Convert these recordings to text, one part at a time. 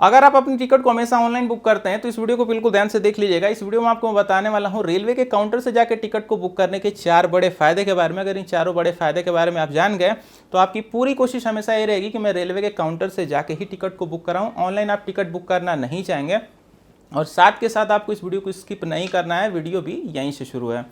अगर आप अपनी टिकट को हमेशा ऑनलाइन बुक करते हैं तो इस वीडियो को बिल्कुल ध्यान से देख लीजिएगा। इस वीडियो में आपको मैं बताने वाला हूं रेलवे के काउंटर से जाकर टिकट को बुक करने के 4 बड़े फायदे के बारे में। अगर इन चारों बड़े फायदे के बारे में आप जान गए तो आपकी पूरी कोशिश हमेशा ये रहेगी कि मैं रेलवे के काउंटर से जाके ही टिकट को बुक कराऊं। ऑनलाइन आप टिकट बुक करना नहीं चाहेंगे और साथ के साथ आपको इस वीडियो को स्किप नहीं करना है, वीडियो भी यहीं से शुरू है।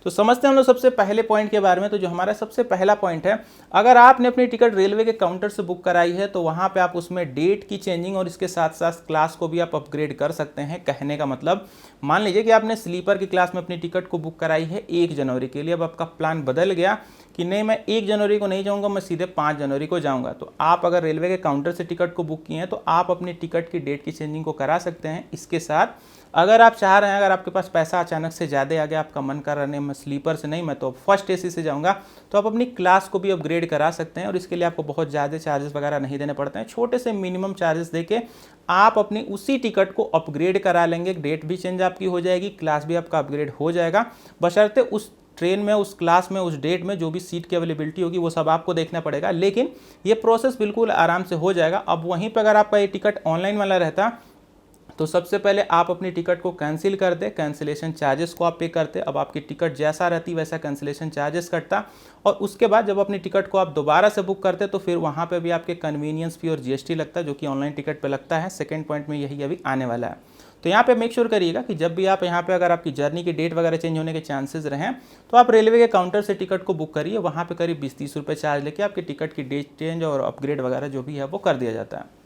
तो समझते हैं हम लोग सबसे पहले पॉइंट के बारे में। तो जो हमारा सबसे पहला पॉइंट है, अगर आपने अपनी टिकट रेलवे के काउंटर से बुक कराई है तो वहाँ पे आप उसमें डेट की चेंजिंग और इसके साथ साथ क्लास को भी आप अपग्रेड कर सकते हैं। कहने का मतलब, मान लीजिए कि आपने स्लीपर की क्लास में अपनी टिकट को बुक कराई है 1 जनवरी के लिए। अब आपका प्लान बदल गया कि नहीं, मैं 1 जनवरी को नहीं जाऊँगा, मैं सीधे 5 जनवरी को जाऊँगा। तो आप अगर रेलवे के काउंटर से टिकट को बुक किए हैं तो आप अपनी टिकट की डेट की चेंजिंग को करा सकते हैं। इसके साथ अगर आप चाह रहे हैं, अगर आपके पास पैसा अचानक से ज़्यादा आ गया, आपका मन कर रहा है मैं स्लीपर से नहीं, मैं तो फर्स्ट एसी से जाऊंगा, तो आप अपनी क्लास को भी अपग्रेड करा सकते हैं। और इसके लिए आपको बहुत ज़्यादा चार्जेस वगैरह नहीं देने पड़ते हैं। छोटे से मिनिमम चार्जेस देके आप अपनी उसी टिकट को अपग्रेड करा लेंगे। डेट भी चेंज आपकी हो जाएगी, क्लास भी आपका अपग्रेड हो जाएगा, बशर्ते उस ट्रेन में, उस क्लास में, उस डेट में जो भी सीट की अवेलेबिलिटी होगी वो सब आपको देखना पड़ेगा। लेकिन ये प्रोसेस बिल्कुल आराम से हो जाएगा। अब वहीं पर अगर आपका ये टिकट ऑनलाइन वाला रहता तो सबसे पहले आप अपनी टिकट को कैंसिल कर दे, कैंसिलेशन चार्जेस को आप पे करते। अब आपकी टिकट जैसा रहती वैसा कैंसिलेशन चार्जेस कटता। और उसके बाद जब अपनी टिकट को आप दोबारा से बुक करते तो फिर वहाँ पे भी आपके कन्वीनियंस फी और जीएसटी लगता है, जो कि ऑनलाइन टिकट पे लगता है। सेकंड पॉइंट में यही अभी आने वाला है। तो यहाँ पे मेक श्योर करिएगा कि जब भी आप यहाँ पे, अगर आपकी जर्नी की डेट वगैरह चेंज होने के चांसेस रहें तो आप रेलवे के काउंटर से टिकट को बुक करिए। वहाँ पे करीब 20-30 रुपये चार्ज लेके आपकी टिकट की डेट चेंज और अपग्रेड वगैरह जो भी है वो कर दिया जाता है।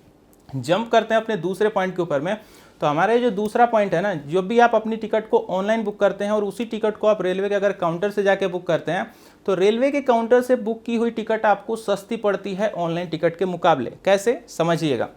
जंप करते हैं अपने दूसरे पॉइंट के ऊपर में। तो हमारे जो दूसरा पॉइंट है ना, जो भी आप अपनी टिकट को ऑनलाइन बुक करते हैं और उसी टिकट को आप रेलवे के अगर काउंटर से जाके बुक करते हैं तो रेलवे के काउंटर से बुक की हुई टिकट आपको सस्ती पड़ती है ऑनलाइन टिकट के मुकाबले। कैसे, समझिएगा।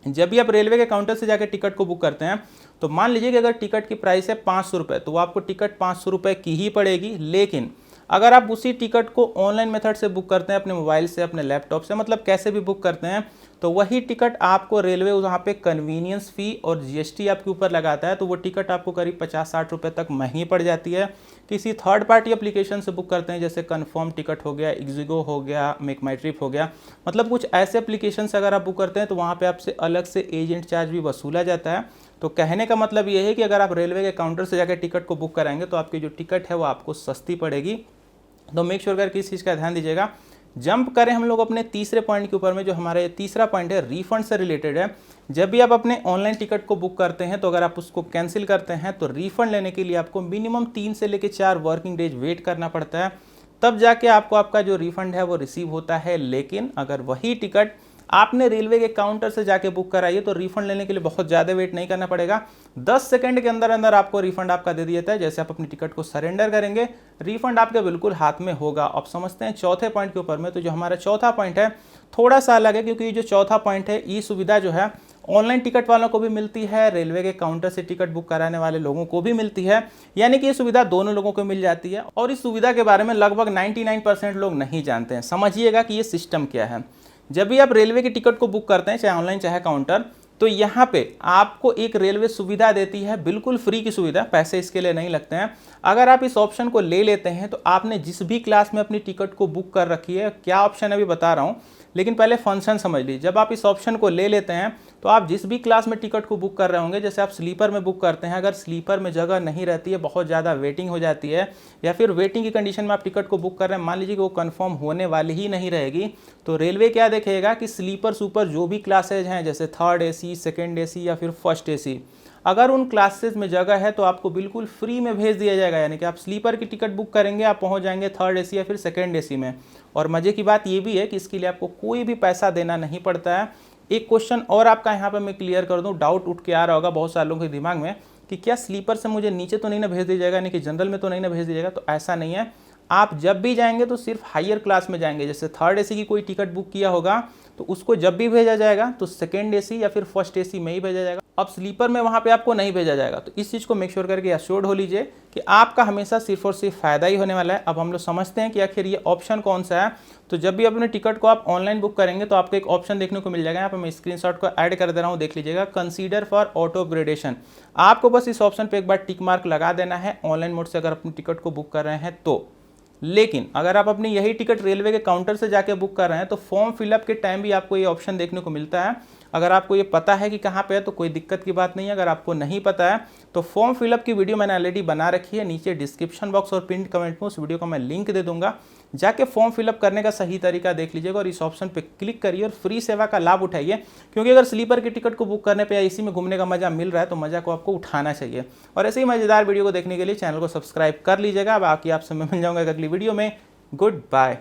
जब भी आप रेलवे के काउंटर से जाकर टिकट को बुक करते हैं तो मान लीजिए कि अगर टिकट की प्राइस है 500 रुपये, तो आपको टिकट 500 रुपये की ही पड़ेगी। लेकिन अगर आप उसी टिकट को ऑनलाइन मेथड से बुक करते हैं, अपने मोबाइल से, अपने लैपटॉप से, मतलब कैसे भी बुक करते हैं, तो वही टिकट आपको रेलवे वहाँ पे कन्वीनियंस फ़ी और जीएसटी आपके ऊपर लगाता है। तो वो टिकट आपको करीब 50-60 रुपये तक महंगी पड़ जाती है। किसी थर्ड पार्टी एप्लीकेशन से बुक करते हैं, जैसे कन्फर्म टिकट हो गया, इग्जिगो हो गया, मेक माई ट्रिप हो गया, मतलब कुछ ऐसे एप्लीकेशन से अगर आप बुक करते हैं तो वहाँ पर आपसे अलग से एजेंट चार्ज भी वसूला जाता है। तो कहने का मतलब ये है कि अगर आप रेलवे के काउंटर से जाकर टिकट को बुक कराएंगे तो आपकी जो टिकट है वो आपको सस्ती पड़ेगी। तो मेक श्योर करके इस चीज़ का ध्यान दीजिएगा। जंप करें हम लोग अपने तीसरे पॉइंट के ऊपर में। जो हमारे तीसरा पॉइंट है रिफंड से रिलेटेड है। जब भी आप अपने ऑनलाइन टिकट को बुक करते हैं तो अगर आप उसको कैंसिल करते हैं तो रिफंड लेने के लिए आपको मिनिमम 3 से लेकर 4 वर्किंग डेज वेट करना पड़ता है, तब जाके आपको आपका जो रिफंड है वो रिसीव होता है। लेकिन अगर वही टिकट आपने रेलवे के काउंटर से जाके बुक कराइए तो रिफंड लेने के लिए बहुत ज़्यादा वेट नहीं करना पड़ेगा। 10 सेकंड के अंदर अंदर आपको रिफंड आपका दे दिया जाता है। जैसे आप अपनी टिकट को सरेंडर करेंगे, रिफंड आपके बिल्कुल हाथ में होगा। अब समझते हैं चौथे पॉइंट के ऊपर में। तो जो हमारा चौथा पॉइंट है थोड़ा सा अलग है, क्योंकि ये जो चौथा पॉइंट है, ये सुविधा जो है ऑनलाइन टिकट वालों को भी मिलती है, रेलवे के काउंटर से टिकट बुक कराने वाले लोगों को भी मिलती है। यानी कि ये सुविधा दोनों लोगों को मिल जाती है। और इस सुविधा के बारे में लगभग 99% लोग नहीं जानते हैं। समझिएगा कि ये सिस्टम क्या है। जब भी आप रेलवे की टिकट को बुक करते हैं, चाहे ऑनलाइन चाहे काउंटर, तो यहाँ पे आपको एक रेलवे सुविधा देती है, बिल्कुल फ्री की सुविधा, पैसे इसके लिए नहीं लगते हैं। अगर आप इस ऑप्शन को ले लेते हैं तो आपने जिस भी क्लास में अपनी टिकट को बुक कर रखी है, क्या ऑप्शन अभी बता रहा हूँ, लेकिन पहले फंक्शन समझ लीजिए। जब आप इस ऑप्शन को ले लेते हैं तो आप जिस भी क्लास में टिकट को बुक कर रहे होंगे, जैसे आप स्लीपर में बुक करते हैं, अगर स्लीपर में जगह नहीं रहती है, बहुत ज़्यादा वेटिंग हो जाती है, या फिर वेटिंग की कंडीशन में आप टिकट को बुक कर रहे हैं, मान लीजिए कि वो कंफर्म होने वाली ही नहीं रहेगी, तो रेलवे क्या देखेगा कि स्लीपर सुपर जो भी क्लासेज हैं, जैसे थर्ड एसी, सेकेंड एसी या फिर फर्स्ट एसी, अगर उन क्लासेस में जगह है तो आपको बिल्कुल फ्री में भेज दिया जाएगा। यानी कि आप स्लीपर की टिकट बुक करेंगे, आप पहुंच जाएंगे थर्ड एसी या फिर सेकेंड एसी में। और मज़े की बात ये भी है कि इसके लिए आपको कोई भी पैसा देना नहीं पड़ता है। एक क्वेश्चन और आपका यहाँ पे मैं क्लियर कर दूँ, डाउट उठ के आ रहा होगा बहुत सारे लोगों के दिमाग में कि क्या स्लीपर से मुझे नीचे तो नहीं ना भेज दिया जाएगा, यानी कि जनरल में तो नहीं ना भेज दिया जाएगा। तो ऐसा नहीं है। आप जब भी जाएंगे तो सिर्फ हायर क्लास में जाएंगे। जैसे थर्ड एसी की कोई टिकट बुक किया होगा तो उसको जब भी भेजा जाएगा तो सेकेंड एसी या फिर फर्स्ट एसी में ही भेजा जाएगा। अब स्लीपर में वहाँ पे आपको नहीं भेजा जाएगा। तो इस चीज़ को मेक श्योर करके एश्योर्ड हो लीजिए कि आपका हमेशा सिर्फ और सिर्फ फ़ायदा ही होने वाला है। अब हम लोग समझते हैं कि आखिर ये ऑप्शन कौन सा है। तो जब भी अपने टिकट को आप ऑनलाइन बुक करेंगे तो आपको एक ऑप्शन देखने को मिल जाएगा। यहाँ पर मैं स्क्रीनशॉट को ऐड कर दे रहा हूँ, देख लीजिएगा, कंसीडर फॉर ऑटो अपग्रेडेशन। आपको बस इस ऑप्शन पर एक बार टिक मार्क लगा देना है ऑनलाइन मोड से अगर अपनी टिकट को बुक कर रहे हैं तो। लेकिन अगर आप अपनी यही टिकट रेलवे के काउंटर से जाके बुक कर रहे हैं तो फॉर्म फिलअप के टाइम भी आपको ये ऑप्शन देखने को मिलता है। अगर आपको ये पता है कि कहाँ पे है तो कोई दिक्कत की बात नहीं है। अगर आपको नहीं पता है तो फॉर्म फिलअप की वीडियो मैंने ऑलरेडी बना रखी है, नीचे डिस्क्रिप्शन बॉक्स और पिन कमेंट में उस वीडियो का मैं लिंक दे दूंगा। जाके फॉर्म फिलअप करने का सही तरीका देख लीजिएगा और इस ऑप्शन पे क्लिक करिए और फ्री सेवा का लाभ उठाइए, क्योंकि अगर स्लीपर की टिकट को बुक करने पे या इसी में घूमने का मजा मिल रहा है तो मजा को आपको उठाना चाहिए। और ऐसे ही मजेदार वीडियो को देखने के लिए चैनल को सब्सक्राइब कर लीजिएगा। बाकी आपसे मैं मिल जाऊंगा अगली वीडियो में। Good bye.